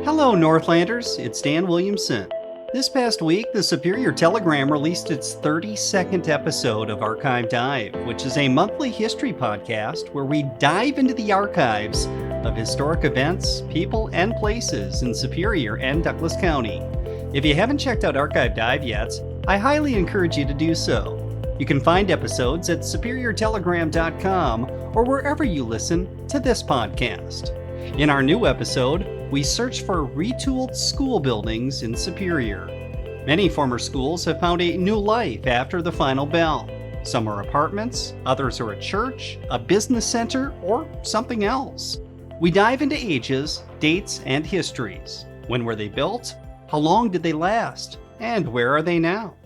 Hello, Northlanders. It's Dan Williamson. This past week, the Superior Telegram released its 32nd episode of Archive Dive, which is a monthly history podcast where we dive into the archives of historic events, people, and places in Superior and Douglas County. If you haven't checked out Archive Dive yet, I highly encourage you to do so. You can find episodes at superiortelegram.com or wherever you listen to this podcast. In our new episode, we search for retooled school buildings in Superior. Many former schools have found a new life after the final bell. Some are apartments, others are a church, a business center, or something else. We dive into ages, dates, and histories. When were they built? How long did they last? And where are they now?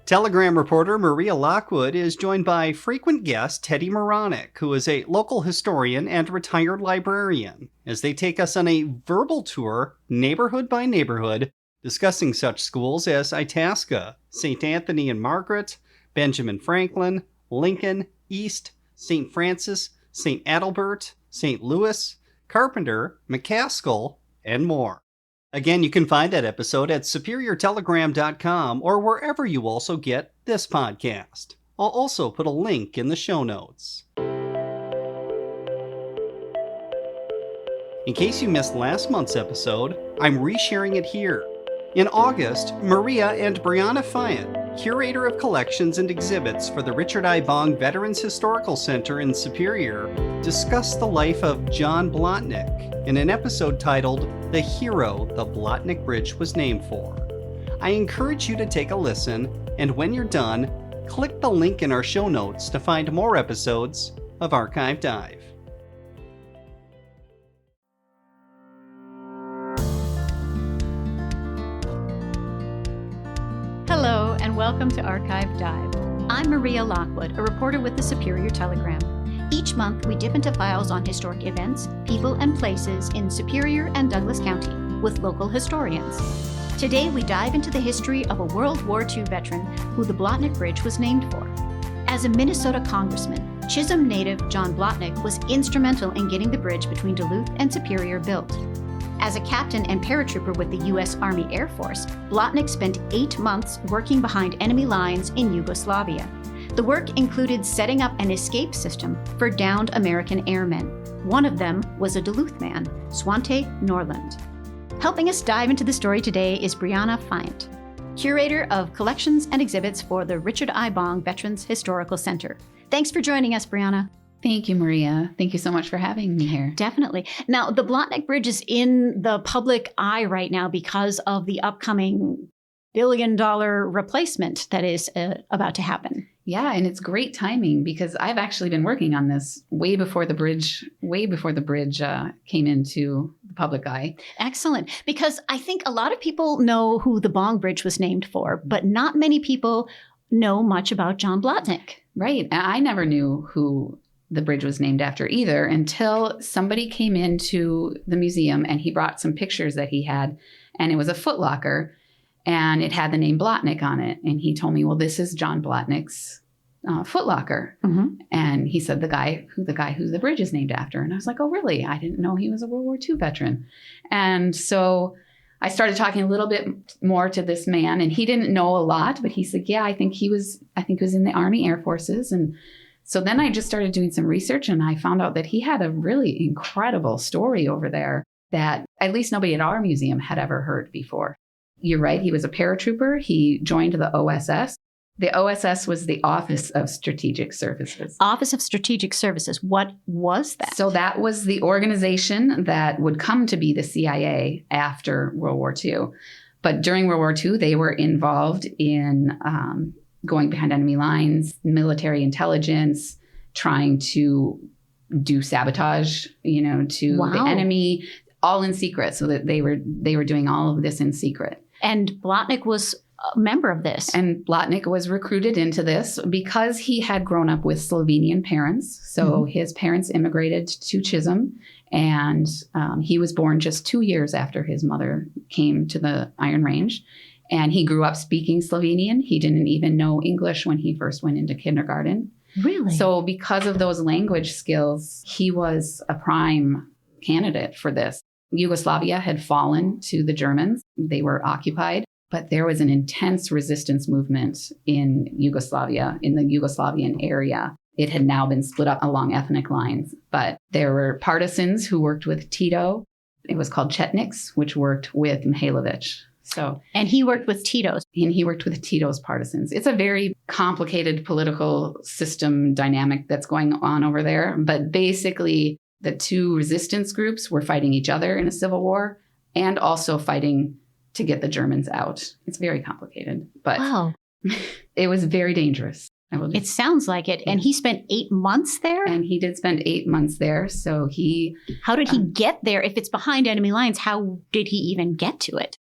Telegram reporter Maria Lockwood is joined by frequent guest Teddy Moronic, who is a local historian and retired librarian, as they take us on a verbal tour, neighborhood by neighborhood, discussing such schools as Itasca, St. Anthony and Margaret, Benjamin Franklin, Lincoln, East, St. Francis, St. Adalbert, St. Louis, Carpenter, McCaskill, and more. Again, you can find that episode at superiortelegram.com or wherever you also get this podcast. I'll also put a link in the show notes. In case you missed last month's episode, I'm resharing it here. In August, Maria and Briana Fiandt, curator of collections and exhibits for the Richard I. Bong Veterans Historical Center in Superior, discussed the life of John Blatnik in an episode titled The Hero the Blatnik Bridge was named for. I encourage you to take a listen, and when you're done, click the link in our show notes to find more episodes of Archive Dive. Hello, and welcome to Archive Dive. I'm Maria Lockwood, a reporter with the Superior Telegram. Each month, we dip into files on historic events, people, and places in Superior and Douglas County with local historians. Today, we dive into the history of a World War II veteran who the Blatnik Bridge was named for. As a Minnesota congressman, Chisholm native John Blatnik was instrumental in getting the bridge between Duluth and Superior built. As a captain and paratrooper with the U.S. Army Air Force, Blatnik spent 8 months working behind enemy lines in Yugoslavia. The work included setting up an escape system for downed American airmen. One of them was a Duluth man, Swante Norland. Helping us dive into the story today is Briana Fiandt, curator of collections and exhibits for the Richard I. Bong Veterans Historical Center. Thanks for joining us, Briana. Thank you, Maria. Thank you so much for having me here. Definitely. Now, the Blatnik Bridge is in the public eye right now because of the upcoming billion-dollar replacement that is about to happen. Yeah, and it's great timing because I've actually been working on this way before the bridge came into the public eye. Excellent. Because I think a lot of people know who the Bong Bridge was named for, but not many people know much about John Blatnik. Right. I never knew who the bridge was named after either until somebody came into the museum and he brought some pictures that he had, and it was a footlocker. And it had the name Blatnik on it. And he told me, well, this is John Blatnik's footlocker. Mm-hmm. And he said, the guy who the bridge is named after. And I was like, oh, really? I didn't know he was a World War II veteran. And so I started talking a little bit more to this man. And he didn't know a lot, but he said, yeah, I think he was in the Army Air Forces. And so then I just started doing some research, and I found out that he had a really incredible story over there that at least nobody at our museum had ever heard before. You're right. He was a paratrooper. He joined the OSS. The OSS was the Office of Strategic Services. Office of Strategic Services. What was that? So that was the organization that would come to be the CIA after World War II. But during World War II, they were involved in going behind enemy lines, military intelligence, trying to do sabotage, to the enemy, all in secret. So that they were doing all of this in secret. And Blatnik was a member of this. And Blatnik was recruited into this because he had grown up with Slovenian parents. So his parents immigrated to Chisholm, and he was born just 2 years after his mother came to the Iron Range. And he grew up speaking Slovenian. He didn't even know English when he first went into kindergarten. Really? So because of those language skills, he was a prime candidate for this. Yugoslavia had fallen to the Germans. They were occupied, but there was an intense resistance movement in Yugoslavia, in the Yugoslavian area. It had now been split up along ethnic lines, but there were partisans who worked with Tito. It was called Chetniks, which worked with Mihailovich. And he worked with Tito's. And he worked with Tito's partisans. It's a very complicated political system dynamic that's going on over there. But basically, the two resistance groups were fighting each other in a civil war and also fighting to get the Germans out. It's very complicated, but Wow. It was very dangerous. It sounds like it. And he spent 8 months there? And he did spend 8 months there. So How did he get there? If it's behind enemy lines, how did he even get to it?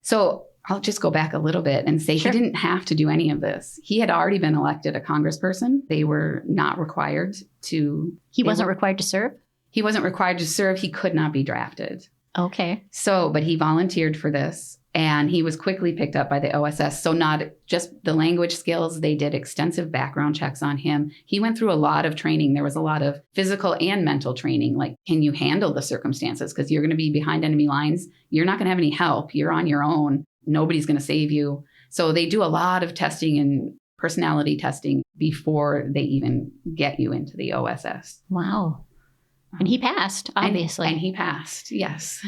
So I'll just go back a little bit and say Sure. He didn't have to do any of this. He had already been elected a congressperson. They were not required to. He wasn't required to serve? He wasn't required to serve. He could not be drafted. Okay. But he volunteered for this, and he was quickly picked up by the OSS. So not just the language skills, they did extensive background checks on him. He went through a lot of training. There was a lot of physical and mental training. Like, can you handle the circumstances? Because you're going to be behind enemy lines. You're not going to have any help. You're on your own. Nobody's going to save you. So they do a lot of testing and personality testing before they even get you into the OSS. Wow. And he passed, obviously. And he passed, yes.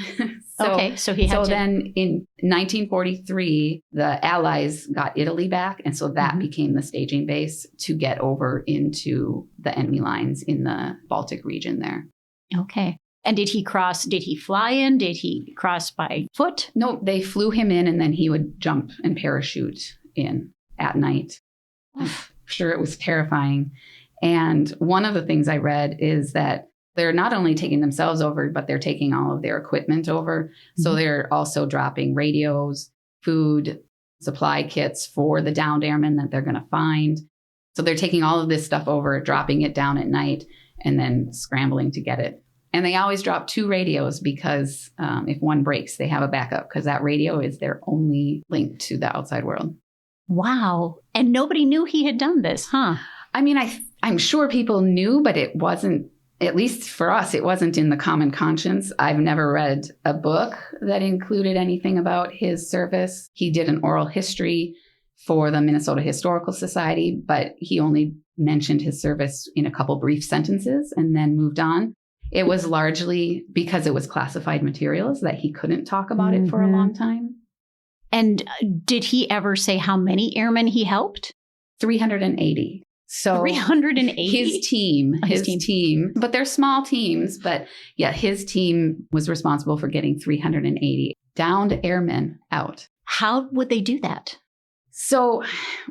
So he had to. Then in 1943, the Allies got Italy back. And so that became the staging base to get over into the enemy lines in the Baltic region there. Okay. And did he fly in? Did he cross by foot? No, they flew him in and then he would jump and parachute in at night. I'm sure it was terrifying. And one of the things I read is that they're not only taking themselves over, but they're taking all of their equipment over. Mm-hmm. So they're also dropping radios, food, supply kits for the downed airmen that they're going to find. So they're taking all of this stuff over, dropping it down at night, and then scrambling to get it. And they always drop 2 radios because if one breaks, they have a backup because that radio is their only link to the outside world. Wow. And nobody knew he had done this, huh? I mean, I'm sure people knew, but it wasn't, at least for us, it wasn't in the common conscience. I've never read a book that included anything about his service. He did an oral history for the Minnesota Historical Society, but he only mentioned his service in a couple brief sentences and then moved on. It was largely because it was classified materials that he couldn't talk about it for a long time. And did he ever say how many airmen he helped? 380. So 380? His team, but they're small teams. But yeah, his team was responsible for getting 380 downed airmen out. How would they do that? So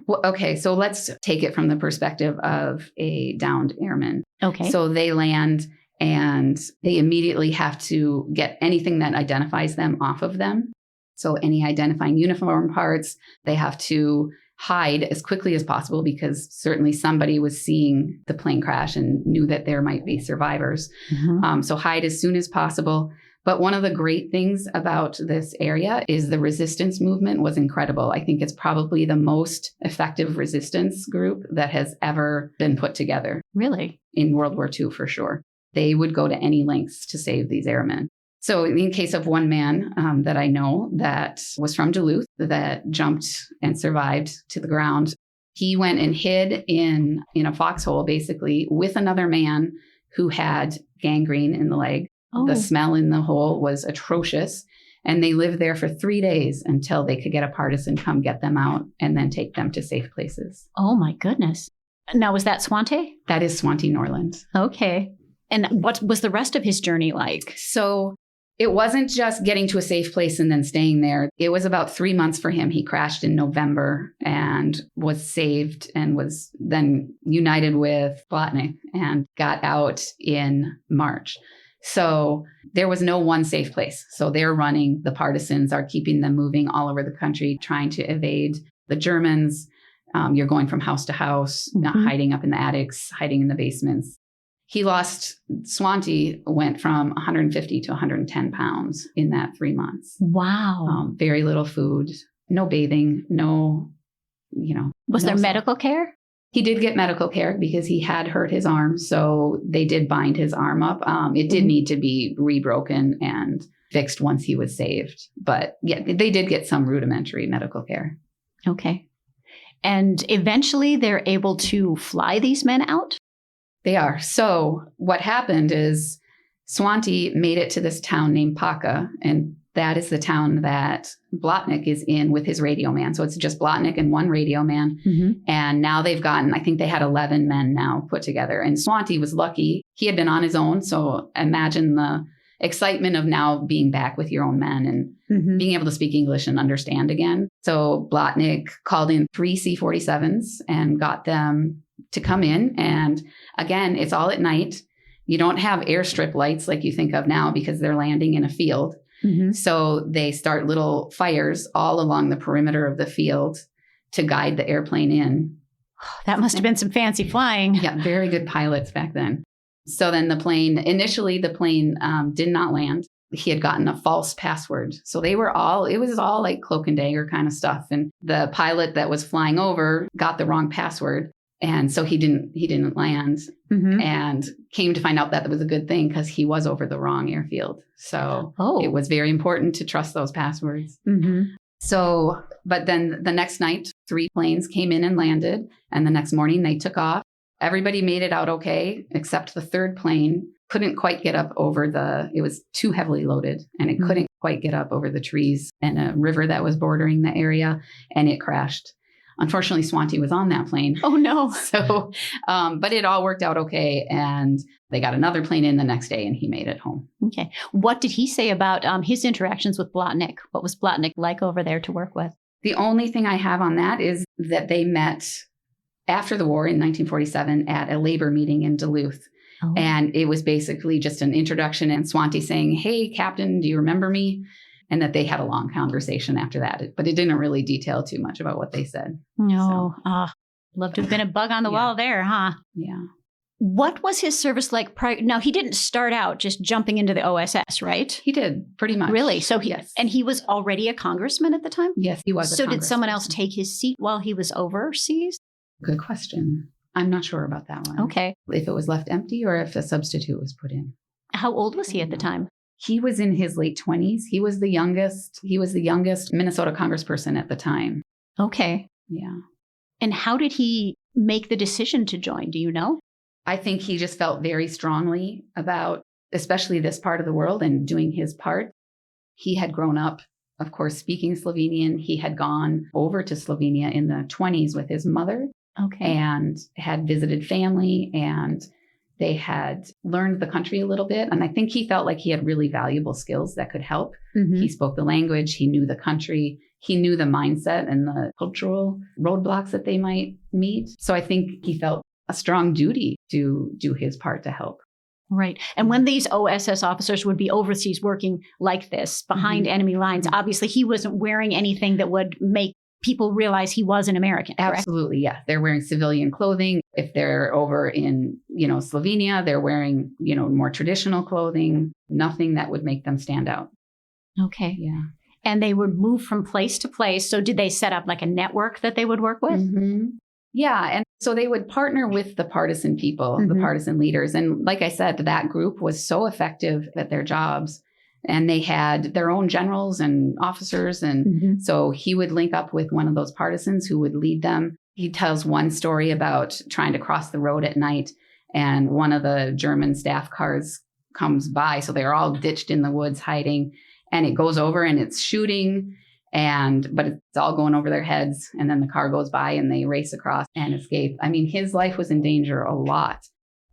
let's take it from the perspective of a downed airman. Okay. So they land and they immediately have to get anything that identifies them off of them. So any identifying uniform parts, they have to hide as quickly as possible because certainly somebody was seeing the plane crash and knew that there might be survivors. Mm-hmm. So hide as soon as possible. But one of the great things about this area is the resistance movement was incredible. I think it's probably the most effective resistance group that has ever been put together. Really? In World War II, for sure. They would go to any lengths to save these airmen. So in case of one man that I know that was from Duluth that jumped and survived to the ground, he went and hid in a foxhole, basically, with another man who had gangrene in the leg. Oh. The smell in the hole was atrocious. And they lived there for 3 days until they could get a partisan come get them out and then take them to safe places. Oh, my goodness. Now, was that Swante? That is Swante Norland. Okay. And what was the rest of his journey like? So it wasn't just getting to a safe place and then staying there. It was about 3 months for him. He crashed in November and was saved and was then united with Blatnik and got out in March. So there was no one safe place. So they're running. The partisans are keeping them moving all over the country, trying to evade the Germans. You're going from house to house, not hiding up in the attics, hiding in the basements. Swante went from 150 to 110 pounds in that 3 months. Wow. Very little food, no bathing, no. Was there medical care? He did get medical care because he had hurt his arm. So they did bind his arm up. It did need to be rebroken and fixed once he was saved. But yeah, they did get some rudimentary medical care. Okay. And eventually they're able to fly these men out? They are. So what happened is Swanti made it to this town named Paca, and that is the town that Blatnik is in with his radio man. So it's just Blatnik and one radio man. And now they've gotten, I think they had 11 men now put together. And Swanti was lucky. He had been on his own. So imagine the excitement of now being back with your own men and being able to speak English and understand again. So Blatnik called in 3 C-47s and got them to come in. And again, it's all at night. You don't have airstrip lights like you think of now because they're landing in a field. So they start little fires all along the perimeter of the field to guide the airplane in. That must have been some fancy flying. Yeah, very good pilots back then. So then initially the plane did not land. He had gotten a false password. So it was all like cloak and dagger kind of stuff. And the pilot that was flying over got the wrong password. And so he didn't land and came to find out that was a good thing because he was over the wrong airfield. So it was very important to trust those passwords. So, but then the next night, 3 planes came in and landed. And the next morning they took off. Everybody made it out okay, except the 3rd plane couldn't quite get up over it was too heavily loaded and it couldn't quite get up over the trees and a river that was bordering the area, and it crashed. Unfortunately, Swanti was on that plane. Oh, no. So, but it all worked out okay. And they got another plane in the next day and he made it home. Okay. What did he say about his interactions with Blatnik? What was Blatnik like over there to work with? The only thing I have on that is that they met after the war in 1947 at a labor meeting in Duluth. And it was basically just an introduction and Swanti saying, "Hey, Captain, do you remember me?" And that they had a long conversation after that. But it didn't really detail too much about what they said. No. Love to have been a bug on the wall there, huh? Yeah. What was his service like prior? Now, he didn't start out just jumping into the OSS, right? He did, pretty much. Really? So yes. And he was already a congressman at the time? Yes, he was. So did someone else take his seat while he was overseas? Good question. I'm not sure about that one. Okay. If it was left empty or if a substitute was put in. How old was he at the time? He was in his late 20s. He was the youngest Minnesota congressperson at the time. Okay. Yeah. And how did he make the decision to join? Do you know? I think he just felt very strongly about, especially this part of the world and doing his part. He had grown up, of course, speaking Slovenian. He had gone over to Slovenia in the 20s with his mother. Okay. And had visited family and they had learned the country a little bit. And I think he felt like he had really valuable skills that could help. He spoke the language. He knew the country. He knew the mindset and the cultural roadblocks that they might meet. So I think he felt a strong duty to do his part to help. Right. And when these OSS officers would be overseas working like this behind enemy lines, obviously he wasn't wearing anything that would make people realize he was an American, correct? Absolutely, yeah. They're wearing civilian clothing. If they're over in, Slovenia, they're wearing, more traditional clothing, nothing that would make them stand out. Okay. Yeah. And they would move from place to place. So did they set up like a network that they would work with? Yeah. And so they would partner with the partisan people, the partisan leaders. And like I said, that group was so effective at their jobs. And they had their own generals and officers. And so he would link up with one of those partisans who would lead them. He tells one story about trying to cross the road at night. And one of the German staff cars comes by. So they're all ditched in the woods hiding. And it goes over and it's shooting. But it's all going over their heads. And then the car goes by and they race across and escape. I mean, his life was in danger a lot.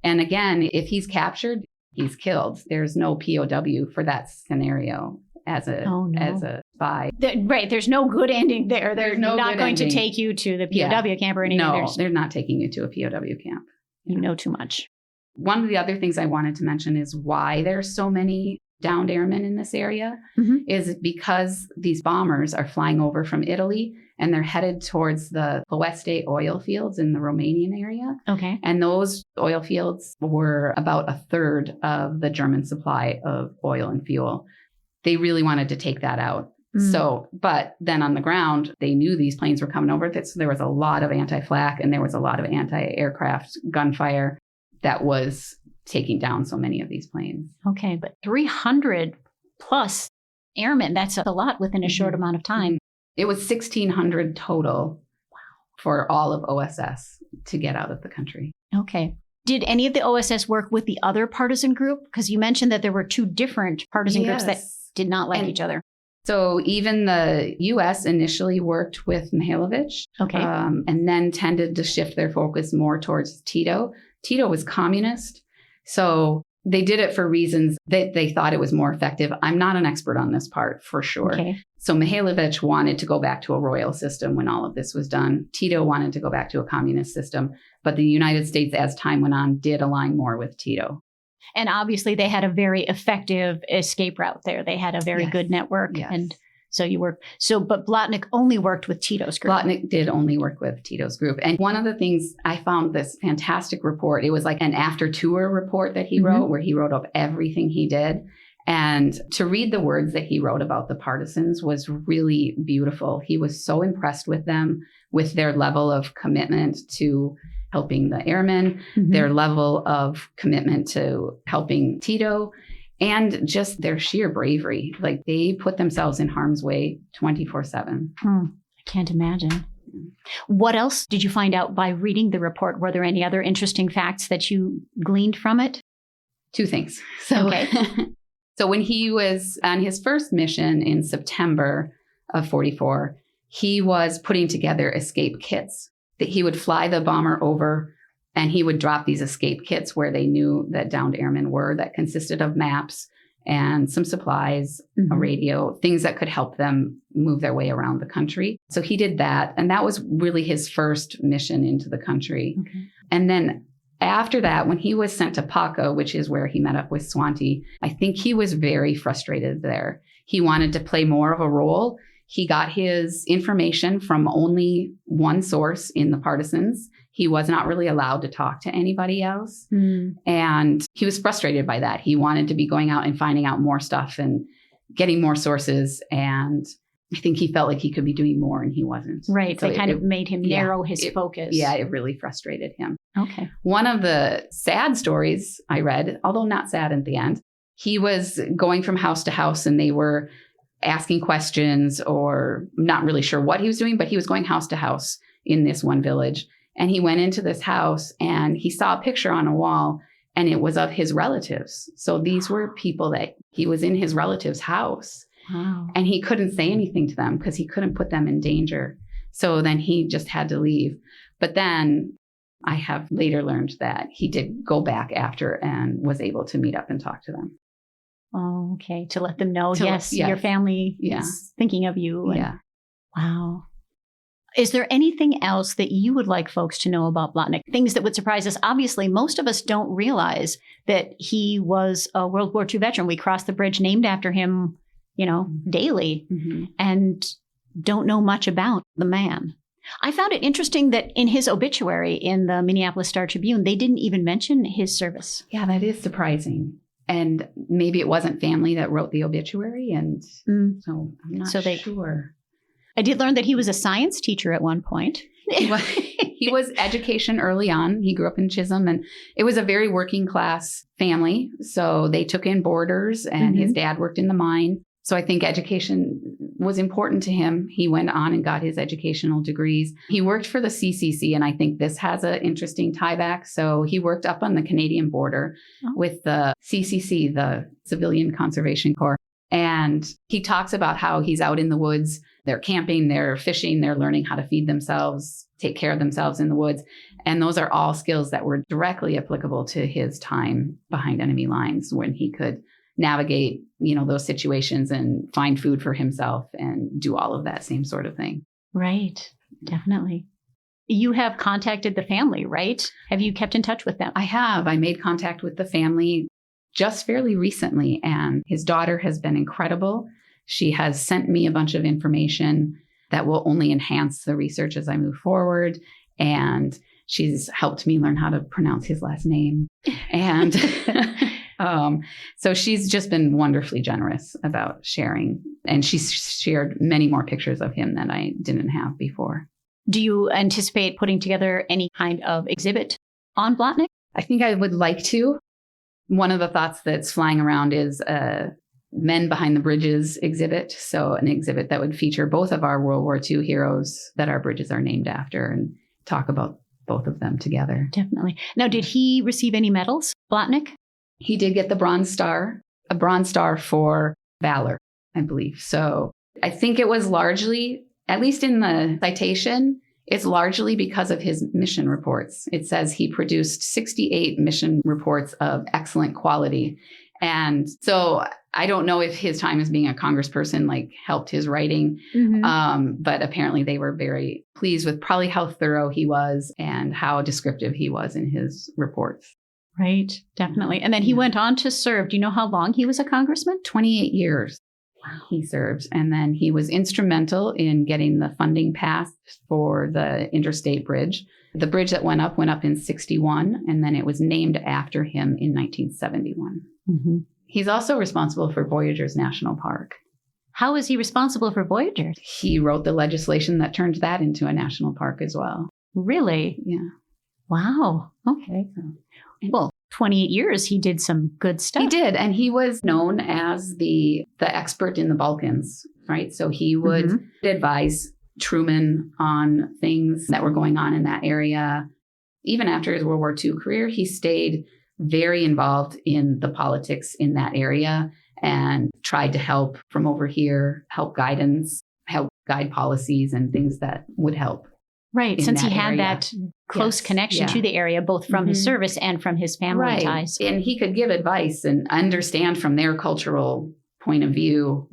And again, if he's captured, he's killed. There's no POW for that scenario as a spy. Right. There's no good ending there. They're not going to take you to the POW camp or anything. No, they're not taking you to a POW camp. You know too much. One of the other things I wanted to mention is why there's so many downed airmen in this area is because these bombers are flying over from Italy and they're headed towards the Ploeste oil fields in the Romanian area. Okay. And those oil fields were about a third of the German supply of oil and fuel. They really wanted to take that out. So, but then on the ground, they knew these planes were coming over. So there was a lot of anti-flak and there was a lot of anti-aircraft gunfire that was taking down so many of these planes. Okay, but 300 plus airmen, that's a lot within a short amount of time. It was 1,600 total for all of OSS to get out of the country. Okay. Did any of the OSS work with the other partisan group? Because you mentioned that there were two different partisan groups that did not like each other. So even the U.S. initially worked with Mihailovich, and then tended to shift their focus more towards Tito. Tito was communist, so they did it for reasons that they thought it was more effective. I'm not an expert on this part, for sure. Okay. So Mihailovich wanted to go back to a royal system when all of this was done. Tito wanted to go back to a communist system, but the United States, as time went on, did align more with Tito. And obviously they had a very effective escape route there. They had a very good network. Yes. And so you worked. But Blatnik only worked with Tito's group. Blatnik did only work with Tito's group. And one of the things, I found this fantastic report. It was like an after tour report that he wrote, where he wrote up everything he did. And to read the words that he wrote about the partisans was really beautiful. He was so impressed with them, with their level of commitment to helping the airmen, their level of commitment to helping Tito, and just their sheer bravery. Like, they put themselves in harm's way 24/7. I can't imagine. What else did you find out by reading the report? Were there any other interesting facts that you gleaned from it? Two things. So, so when he was on his first mission in September of 44, he was putting together escape kits. That he would fly the bomber over and he would drop these escape kits where they knew that downed airmen were, that consisted of maps and some supplies, a radio, things that could help them move their way around the country. So he did that. And that was really his first mission into the country. And then after that, when he was sent to Paco, which is where he met up with Swanti, I think he was very frustrated there. He wanted to play more of a role. He got his information from only one source in the partisans. He was not really allowed to talk to anybody else. And he was frustrated by that. He wanted to be going out and finding out more stuff and getting more sources. And I think he felt like he could be doing more and he wasn't. Right. So they kind of made him narrow his focus. Yeah, it really frustrated him. Okay. One of the sad stories I read, although not sad at the end, he was going from house to house and they were asking questions, or not really sure what he was doing, but he was going house to house in this one village. And he went into this house and he saw a picture on a wall and it was of his relatives. So these were people that he was in his relative's house. And he couldn't say anything to them because he couldn't put them in danger. So then he just had to leave. But then I have later learned that he did go back after and was able to meet up and talk to them. Oh, okay. To let them know, your family is thinking of you. And, wow. Is there anything else that you would like folks to know about Blatnik? Things that would surprise us? Obviously, most of us don't realize that he was a World War II veteran. We cross the bridge named after him, daily, and don't know much about the man. I found it interesting that in his obituary in the Minneapolis Star-Tribune, they didn't even mention his service. Yeah, that is surprising. And maybe it wasn't family that wrote the obituary. And so I'm not sure. I did learn that he was a science teacher at one point. He was education early on. He grew up in Chisholm, and it was a very working class family. So they took in boarders, and his dad worked in the mine. So I think education was important to him. He went on and got his educational degrees. He worked for the CCC, and I think this has an interesting tie back. So he worked up on the Canadian border with the CCC, the Civilian Conservation Corps. And he talks about how he's out in the woods. They're camping, they're fishing, they're learning how to feed themselves, take care of themselves in the woods. And those are all skills that were directly applicable to his time behind enemy lines when he could navigate, those situations and find food for himself and do all of that same sort of thing. Right. Definitely. You have contacted the family, right? Have you kept in touch with them? I have. I made contact with the family just fairly recently, and his daughter has been incredible. She has sent me a bunch of information that will only enhance the research as I move forward. And she's helped me learn how to pronounce his last name. And So she's just been wonderfully generous about sharing. And she's shared many more pictures of him than I didn't have before. Do you anticipate putting together any kind of exhibit on Blatnik? I think I would like to. One of the thoughts that's flying around is a Men Behind the Bridges exhibit. So an exhibit that would feature both of our World War II heroes that our bridges are named after and talk about both of them together. Definitely. Now, did he receive any medals, Blatnik? He did get the Bronze Star, a Bronze Star for valor, I believe. So I think it was largely, at least in the citation, it's largely because of his mission reports. It says he produced 68 mission reports of excellent quality. And so I don't know if his time as being a congressperson helped his writing, but apparently they were very pleased with probably how thorough he was and how descriptive he was in his reports. Right, definitely. And then he went on to serve. Do you know how long he was a congressman? 28 years. He served. And then he was instrumental in getting the funding passed for the interstate bridge. The bridge that went up in 1961, and then it was named after him in 1971. He's also responsible for Voyageurs National Park. How is he responsible for Voyageurs? He wrote the legislation that turned that into a national park as well. Really? Yeah. Wow. Okay. Well, 28 years, he did some good stuff. He did. And he was known as the expert in the Balkans, right? So he would advise Truman on things that were going on in that area. Even after his World War II career, he stayed very involved in the politics in that area and tried to help from over here, help guide policies and things that would help. Right, since he had area. That close connection to the area, both from his service and from his family ties. And he could give advice and understand from their cultural point of view,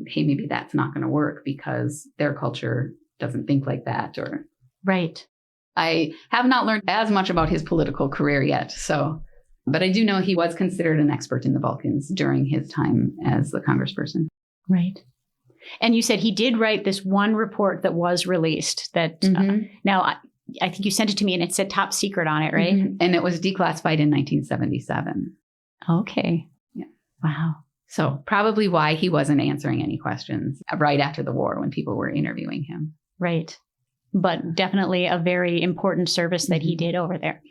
hey, maybe that's not going to work because their culture doesn't think like that. Or Right. I have not learned as much about his political career yet. But I do know he was considered an expert in the Balkans during his time as the congressperson. Right. And you said he did write this one report that was released that now I think you sent it to me and it said top secret on it, right? And it was declassified in 1977. Okay. Yeah. Wow. So probably why he wasn't answering any questions right after the war when people were interviewing him. Right. But definitely a very important service that he did over there.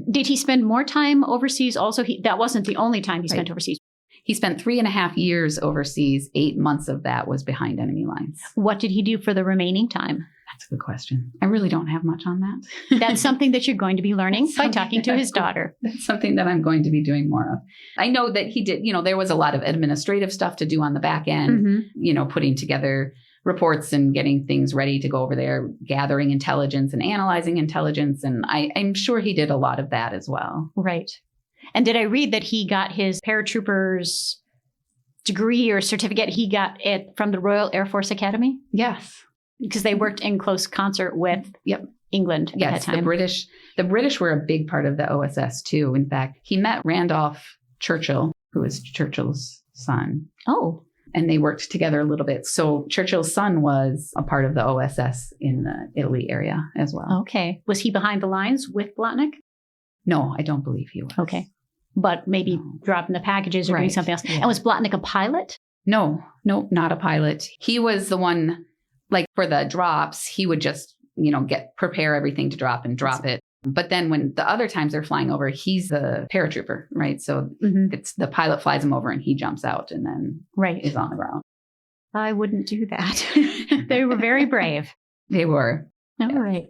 Did he spend more time overseas also? That wasn't the only time he spent overseas. He spent 3.5 years overseas. 8 months of that was behind enemy lines. What did he do for the remaining time? That's a good question. I really don't have much on that. That's something that you're going to be learning by talking to his daughter. That's something that I'm going to be doing more of. I know that he did, there was a lot of administrative stuff to do on the back end, putting together reports and getting things ready to go over there, gathering intelligence and analyzing intelligence. And I'm sure he did a lot of that as well. Right. And did I read that he got his paratrooper's degree or certificate? He got it from the Royal Air Force Academy? Yes. Because they worked in close concert with England at that time. The British were a big part of the OSS too. In fact, he met Randolph Churchill, who was Churchill's son. Oh. And they worked together a little bit. So Churchill's son was a part of the OSS in the Italy area as well. Okay. Was he behind the lines with Blatnik? No, I don't believe he was. Okay. But maybe dropping the packages or doing something else. Yeah. And was Blatnik a pilot? No, not a pilot. He was the one, for the drops, he would just, prepare everything to drop and drop it. But then when the other times they're flying over, he's the paratrooper, right? So it's the pilot flies him over and he jumps out and then is on the ground. I wouldn't do that. They were very brave. They were. All right.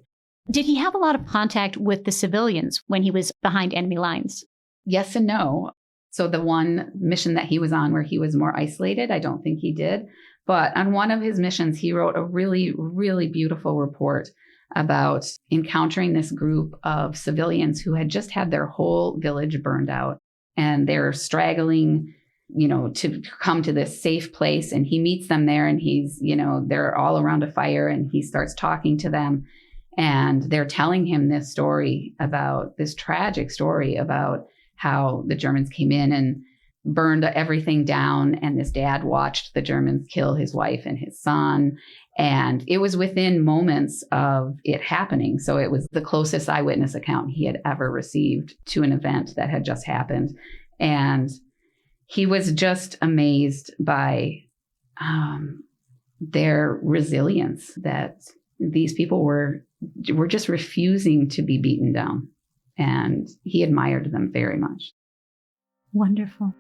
Did he have a lot of contact with the civilians when he was behind enemy lines? Yes and no. So the one mission that he was on where he was more isolated, I don't think he did. But on one of his missions, he wrote a really, really beautiful report about encountering this group of civilians who had just had their whole village burned out. And they're straggling, to come to this safe place. And he meets them there and he's, they're all around a fire and he starts talking to them. And they're telling him this tragic story about how the Germans came in and burned everything down. And this dad watched the Germans kill his wife and his son. And it was within moments of it happening. So it was the closest eyewitness account he had ever received to an event that had just happened. And he was just amazed by their resilience, that these people were just refusing to be beaten down. And he admired them very much. Wonderful.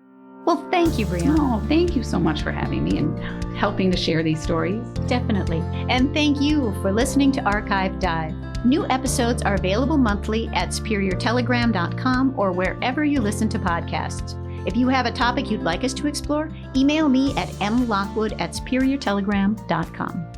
Well, thank you, Briana. Oh, thank you so much for having me and helping to share these stories. Definitely. And thank you for listening to Archive Dive. New episodes are available monthly at superiortelegram.com or wherever you listen to podcasts. If you have a topic you'd like us to explore, email me at mlockwood@superiortelegram.com.